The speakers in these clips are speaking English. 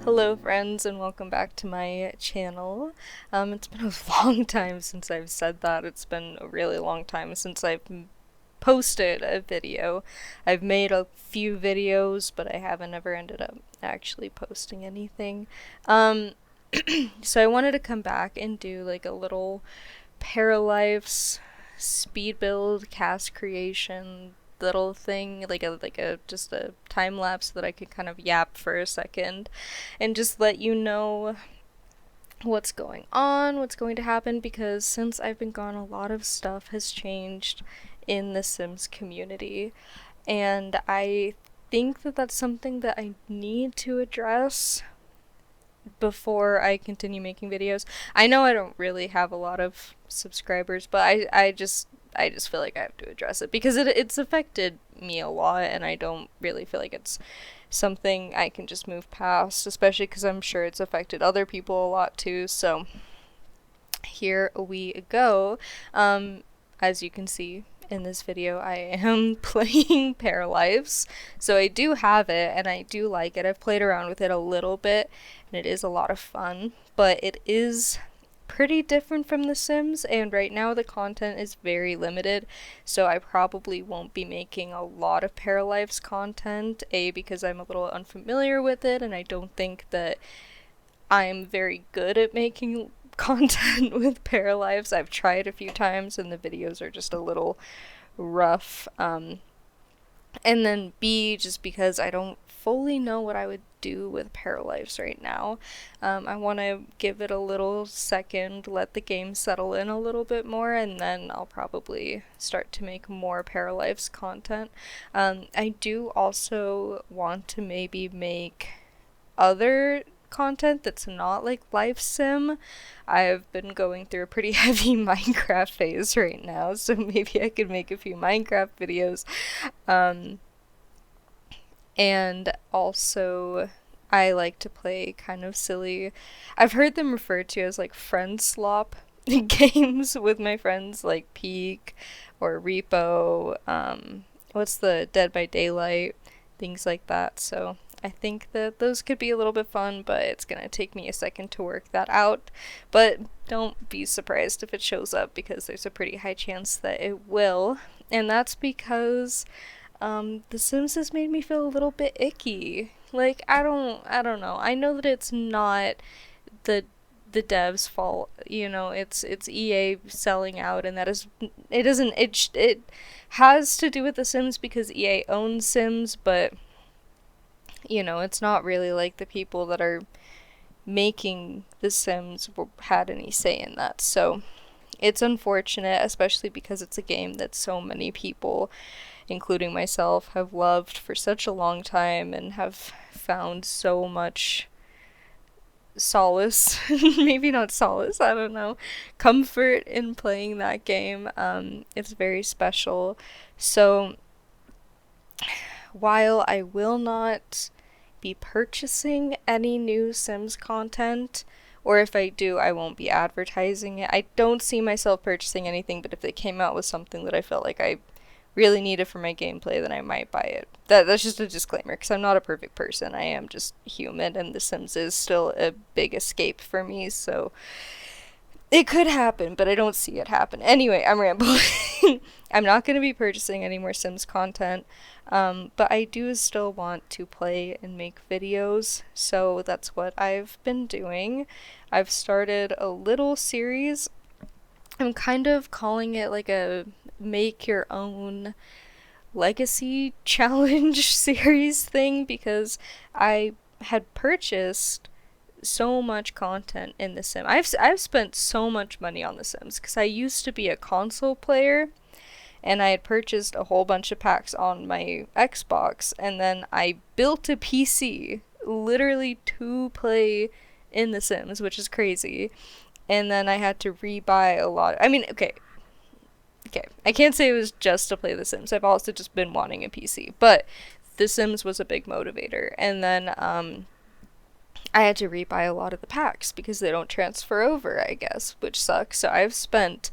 Hello friends and welcome back to my channel. It's been a long time since I've said that. It's been a really long time since I've posted a video. I've made a few videos, but I haven't ever ended up actually posting anything. Um, so I wanted to come back and do like a little Paralives speed build cast creation little thing, like a just a time lapse that I could kind of yap for a second and just let you know what's going on, what's going to happen, because since I've been gone, a lot of stuff has changed in the Sims community, and I think that that's something that I need to address before I continue making videos. I know I don't really have a lot of subscribers, but I just feel like I have to address it because it's affected me a lot, and I don't really feel like it's something I can just move past, especially because I'm sure it's affected other people a lot too. So here we go. As you can see in this video, I am playing Paralives. So I do have it and I do like it. I've played around with it a little bit and it is a lot of fun, but it is pretty different from The Sims, and right now the content is very limited, so I probably won't be making a lot of Paralives content, because I'm a little unfamiliar with it and I don't think that I'm very good at making content with Paralives. I've tried a few times and the videos are just a little rough. And then B, just because I don't fully know what I would do with Paralives right now. I want to give it a little second, let the game settle in a little bit more, and then I'll probably start to make more Paralives content. I do also want to maybe make other content that's not like life sim. I've been going through a pretty heavy Minecraft phase right now, so maybe I could make a few Minecraft videos. Um, and also, I like to play kind of silly. I've heard them referred to as like friend slop games with my friends, like Peak or Repo. What's the Dead by Daylight, things like that. So I think that those could be a little bit fun, but it's gonna take me a second to work that out. But don't be surprised if it shows up because there's a pretty high chance that it will. And that's because The Sims has made me feel a little bit icky. Like I don't know. I know that it's not the the devs' fault. You know, it's EA selling out, and that is it isn't it has to do with The Sims because EA owns Sims, but you know, it's not really like the people that are making The Sims had any say in that. So it's unfortunate, especially because it's a game that so many people, including myself, have loved for such a long time and have found so much solace, maybe not solace, I don't know, comfort in playing that game. It's very special. So while I will not be purchasing any new Sims content, or if I do, I won't be advertising it. I don't see myself purchasing anything, but if they came out with something that I felt like I really needed for my gameplay, then I might buy it. That's just a disclaimer, because I'm not a perfect person. I am just human, and The Sims is still a big escape for me, so it could happen, but I don't see it happen. Anyway, I'm rambling. I'm not going to be purchasing any more Sims content, but I do still want to play and make videos, so that's what I've been doing. I've started a little series. I'm kind of calling it like a make your own legacy challenge series thing because I had purchased so much content in The Sims. I've spent so much money on The Sims because I used to be a console player and I had purchased a whole bunch of packs on my Xbox, and then I built a PC literally to play in The Sims, which is crazy. And then I had to rebuy a lot. I mean, okay. I can't say it was just to play The Sims. I've also just been wanting a PC, but The Sims was a big motivator. And then I had to rebuy a lot of the packs because they don't transfer over, I guess, which sucks. So I've spent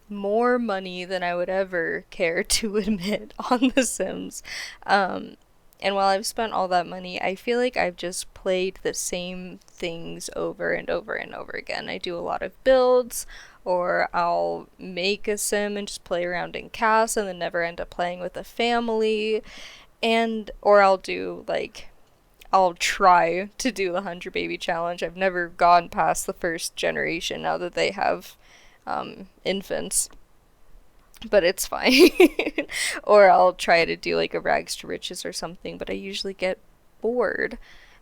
more money than I would ever care to admit on The Sims. Um, And while I've spent all that money, I feel like I've just played the same things over and over and over again. I do a lot of builds, or I'll make a sim and just play around in cast and then never end up playing with a family. And, or I'll do like, I'll try to do the 100 baby challenge. I've never gone past the first generation now that they have infants, but it's fine. Or I'll try to do like a rags to riches or something, but I usually get bored.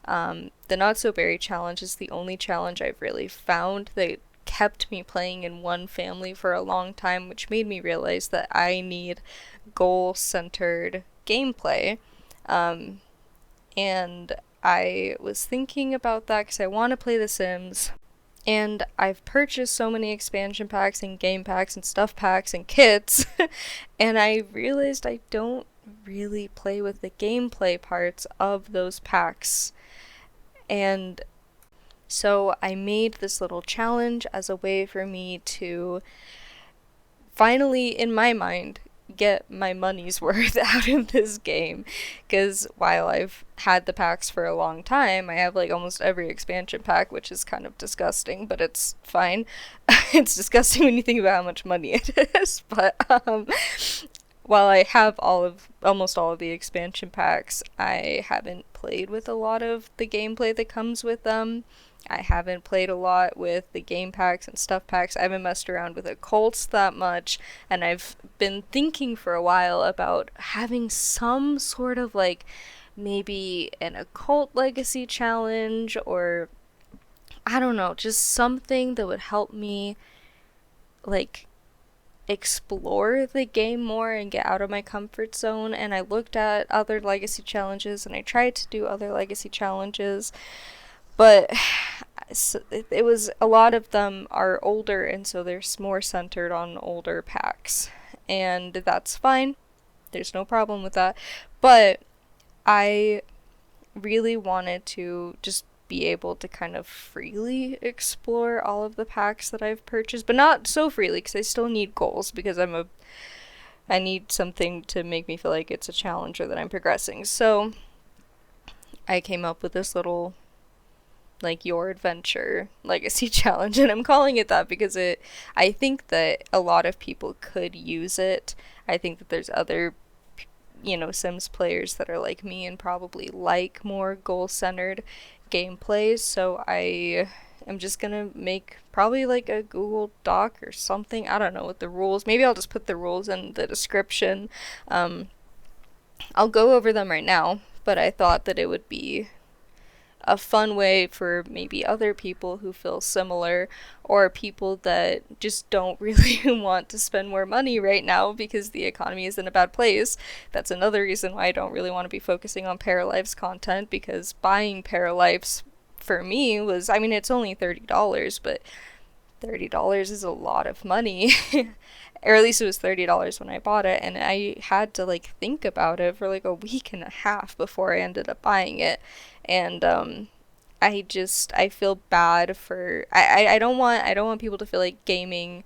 The not so berry challenge is the only challenge I've really found that kept me playing in one family for a long time, which made me realize that I need goal centered gameplay. And I was thinking about that because I want to play The Sims. And I've purchased so many expansion packs and game packs and stuff packs and kits, and I realized I don't really play with the gameplay parts of those packs. And so I made this little challenge as a way for me to finally, in my mind, get my money's worth out of this game. Because while I've had the packs for a long time, I have like almost every expansion pack, which is kind of disgusting, but it's fine. It's disgusting when you think about how much money it is. But while I have almost all of the expansion packs, I haven't played with a lot of the gameplay that comes with them. I haven't played a lot with the game packs and stuff packs. I haven't messed around with occults that much, and I've been thinking for a while about having some sort of like maybe an occult legacy challenge, or I don't know, just something that would help me like explore the game more and get out of my comfort zone. And I looked at other legacy challenges and I tried to do other legacy challenges, but it was a lot of them are older, and so they're more centered on older packs, and that's fine. There's no problem with that. But I really wanted to just be able to kind of freely explore all of the packs that I've purchased, but not so freely because I still need goals, because I need something to make me feel like it's a challenge or that I'm progressing. So I came up with this little like Your Adventure Legacy Challenge, and I'm calling it that because I think that a lot of people could use it. I think that there's other Sims players that are like me and probably like more goal-centered gameplays, so I am just gonna make probably like a Google Doc or something. I don't know what the rules, maybe I'll just put the rules in the description. I'll go over them right now, but I thought that it would be a fun way for maybe other people who feel similar, or people that just don't really want to spend more money right now because the economy is in a bad place. That's another reason why I don't really want to be focusing on Paralives content, because buying Paralives for me was, I mean, it's only $30, but $30 is a lot of money. Or at least it was $30 when I bought it, and I had to like think about it for like a week and a half before I ended up buying it. And I feel bad for, I don't want people to feel like gaming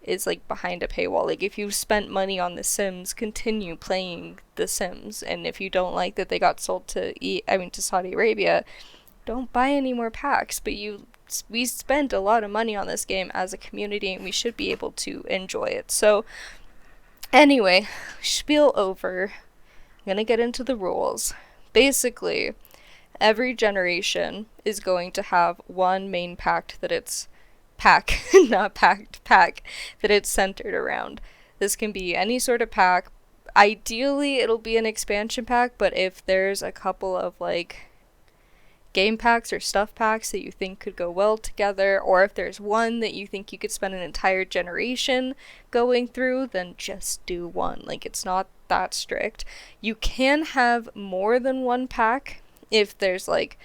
is like behind a paywall. Like, if you've spent money on The Sims, continue playing The Sims, and if you don't like that they got sold to Saudi Arabia, don't buy any more packs. But we spent a lot of money on this game as a community, and we should be able to enjoy it. So anyway, spiel over. I'm gonna get into the rules. Basically, every generation is going to have one main pack that it's not packed pack that it's centered around. This can be any sort of pack. Ideally it'll be an expansion pack, but if there's a couple of like game packs or stuff packs that you think could go well together, or if there's one that you think you could spend an entire generation going through, then just do one. Like, it's not that strict. You can have more than one pack if there's like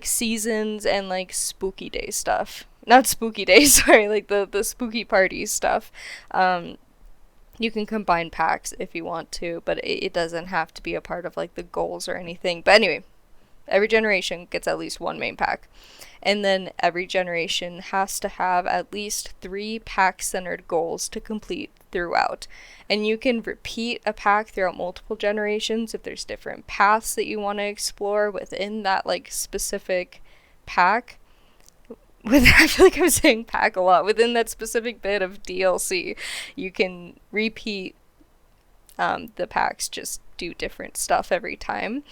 seasons and like spooky day stuff. Not spooky days, sorry, like the spooky party stuff. You can combine packs if you want to, but it doesn't have to be a part of like the goals or anything. But anyway, every generation gets at least one main pack. And then every generation has to have at least 3 pack-centered goals to complete throughout. And you can repeat a pack throughout multiple generations if there's different paths that you want to explore within that like specific pack. I feel like I'm saying pack a lot. Within that specific bit of DLC, you can repeat the packs, just do different stuff every time.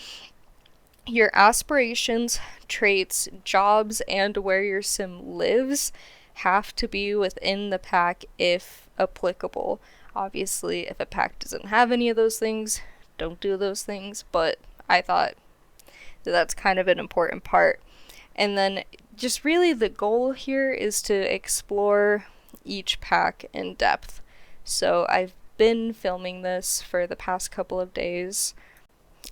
Your aspirations, traits, jobs, and where your sim lives have to be within the pack if applicable. Obviously, if a pack doesn't have any of those things, don't do those things, but I thought that that's kind of an important part. And then just really the goal here is to explore each pack in depth. So I've been filming this for the past couple of days,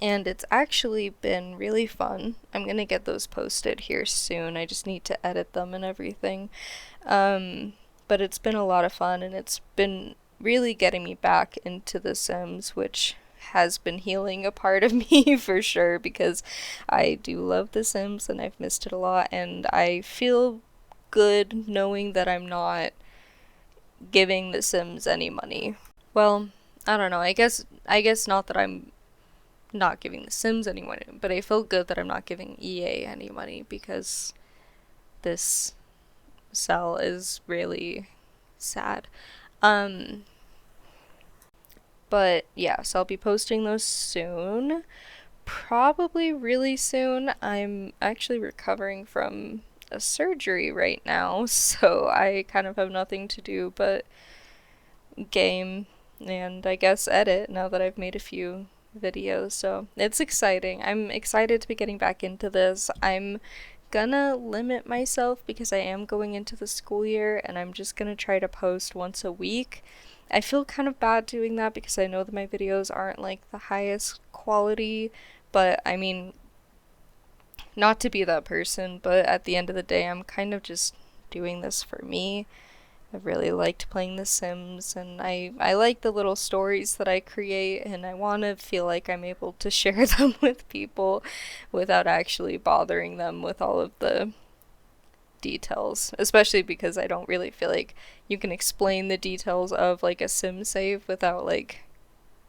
and it's actually been really fun. I'm gonna get those posted here soon. I just need to edit them and everything. But it's been a lot of fun, and it's been really getting me back into The Sims, which has been healing a part of me for sure, because I do love The Sims and I've missed it a lot, and I feel good knowing that I'm not giving The Sims any money. Well, I don't know. I guess not that I'm not giving The Sims any money, but I feel good that I'm not giving EA any money, because this cell is really sad. But yeah, so I'll be posting those soon. Probably really soon. I'm actually recovering from a surgery right now, so I kind of have nothing to do but game and I guess edit now that I've made a few videos. So it's exciting. I'm excited to be getting back into this. I'm gonna limit myself because I am going into the school year, and I'm just gonna try to post once a week. I feel kind of bad doing that because I know that my videos aren't like the highest quality, but I mean, not to be that person, but at the end of the day, I'm kind of just doing this for me. I really liked playing The Sims, and I like the little stories that I create, and I want to feel like I'm able to share them with people without actually bothering them with all of the details, especially because I don't really feel like you can explain the details of like a sim save without like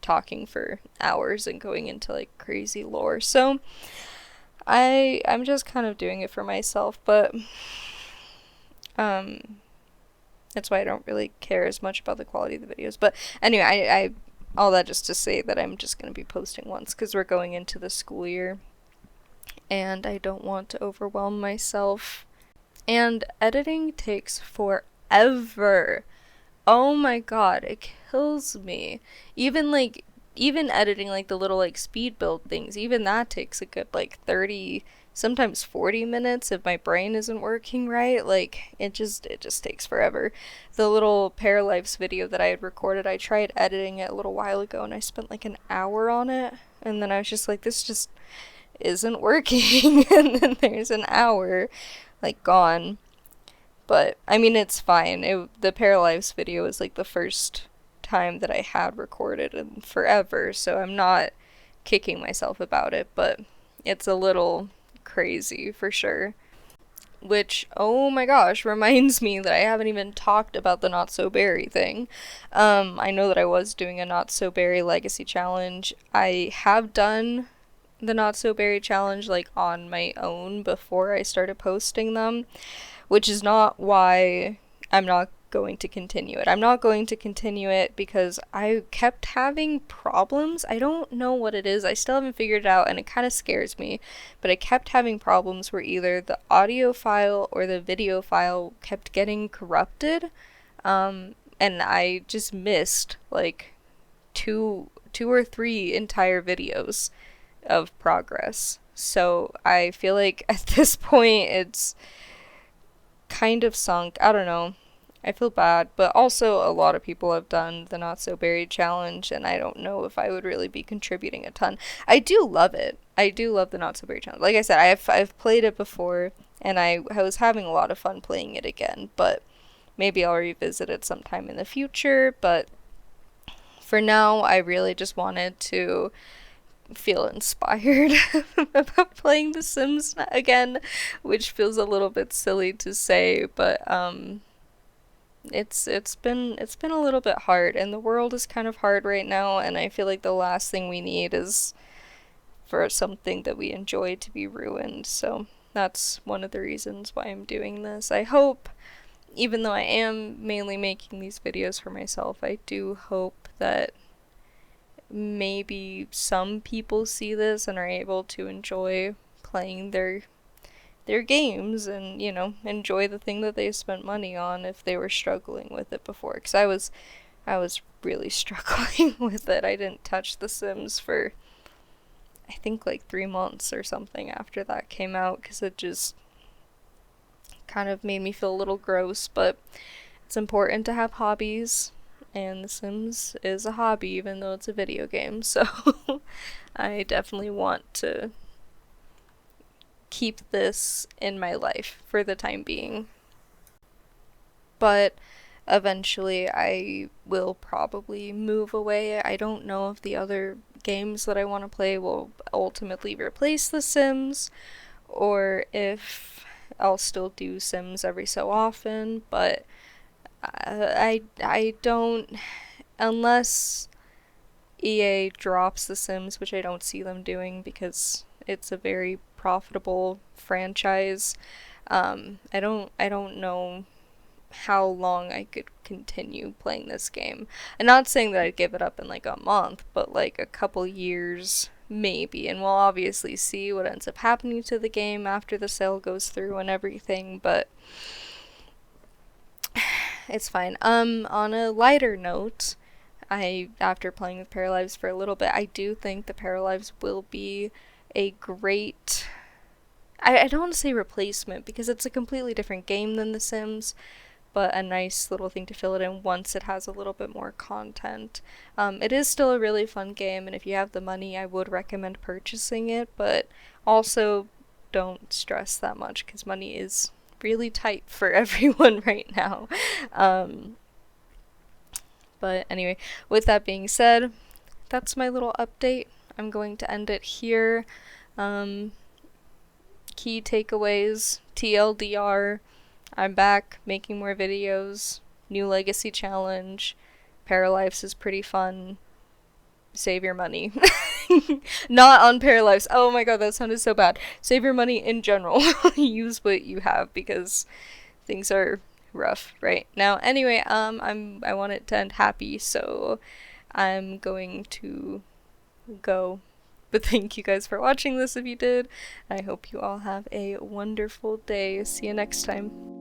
talking for hours and going into like crazy lore. So I'm just kind of doing it for myself, but that's why I don't really care as much about the quality of the videos. But anyway, I all that just to say that I'm just going to be posting once because we're going into the school year and I don't want to overwhelm myself. And editing takes forever. Oh my god, it kills me. Even editing like the little like speed build things, even that takes a good like 30, sometimes 40 minutes if my brain isn't working right. Like it just takes forever. The little Paralives video that I had recorded, I tried editing it a little while ago and I spent like an hour on it, and then I was just like, this just isn't working. And then there's an hour like gone. But I mean, it's fine. The Paralives video is like the first time that I had recorded in forever, so I'm not kicking myself about it, but it's a little crazy for sure. Which, oh my gosh, reminds me that I haven't even talked about the Not So Berry thing. I know that I was doing a Not So Berry Legacy Challenge. I have done the Not So Berry Challenge like on my own before I started posting them, which is not why I'm not going to continue it. I'm not going to continue it because I kept having problems. I don't know what it is. I still haven't figured it out, and it kind of scares me. But I kept having problems where either the audio file or the video file kept getting corrupted, and I just missed like two or three entire videos of progress. So I feel like at this point it's kind of sunk. I don't know. I feel bad, but also a lot of people have done the Not So Berry challenge, and I don't know if I would really be contributing a ton. I do love it. I do love the Not So Berry challenge. Like I said, I've played it before, and I was having a lot of fun playing it again, but maybe I'll revisit it sometime in the future. But for now, I really just wanted to feel inspired about playing The Sims again, which feels a little bit silly to say, but it's been a little bit hard, and the world is kind of hard right now, and I feel like the last thing we need is for something that we enjoy to be ruined. So that's one of the reasons why I'm doing this. I hope, even though I am mainly making these videos for myself, I do hope that maybe some people see this and are able to enjoy playing their games and, enjoy the thing that they spent money on if they were struggling with it before. Because I was really struggling with it. I didn't touch The Sims for, I think, like 3 months or something after that came out, because it just kind of made me feel a little gross. But it's important to have hobbies, and The Sims is a hobby even though it's a video game. So I definitely want to keep this in my life for the time being. But eventually I will probably move away. I don't know if the other games that I want to play will ultimately replace The Sims, or if I'll still do Sims every so often, but I don't, unless EA drops The Sims, which I don't see them doing because it's a very profitable franchise. I don't know how long I could continue playing this game. I'm not saying that I'd give it up in like a month, but like a couple years maybe, and we'll obviously see what ends up happening to the game after the sale goes through and everything, but it's fine. On a lighter note, after playing with Paralives for a little bit, I do think the Paralives will be a great, I don't want to say replacement because it's a completely different game than The Sims, but a nice little thing to fill it in once it has a little bit more content. It is still a really fun game, and if you have the money, I would recommend purchasing it, but also don't stress that much because money is really tight for everyone right now. Um, but anyway, with that being said, that's my little update. I'm going to end it here. Um, Key takeaways, TLDR, I'm back making more videos. New Legacy Challenge. Paralives is pretty fun. Save your money. Not on Paralives. Oh my god, that sounded so bad. Save your money in general. Use what you have because things are rough right now. Anyway, I want it to end happy, so I'm going to go. But thank you guys for watching this if you did. I hope you all have a wonderful day. See you next time.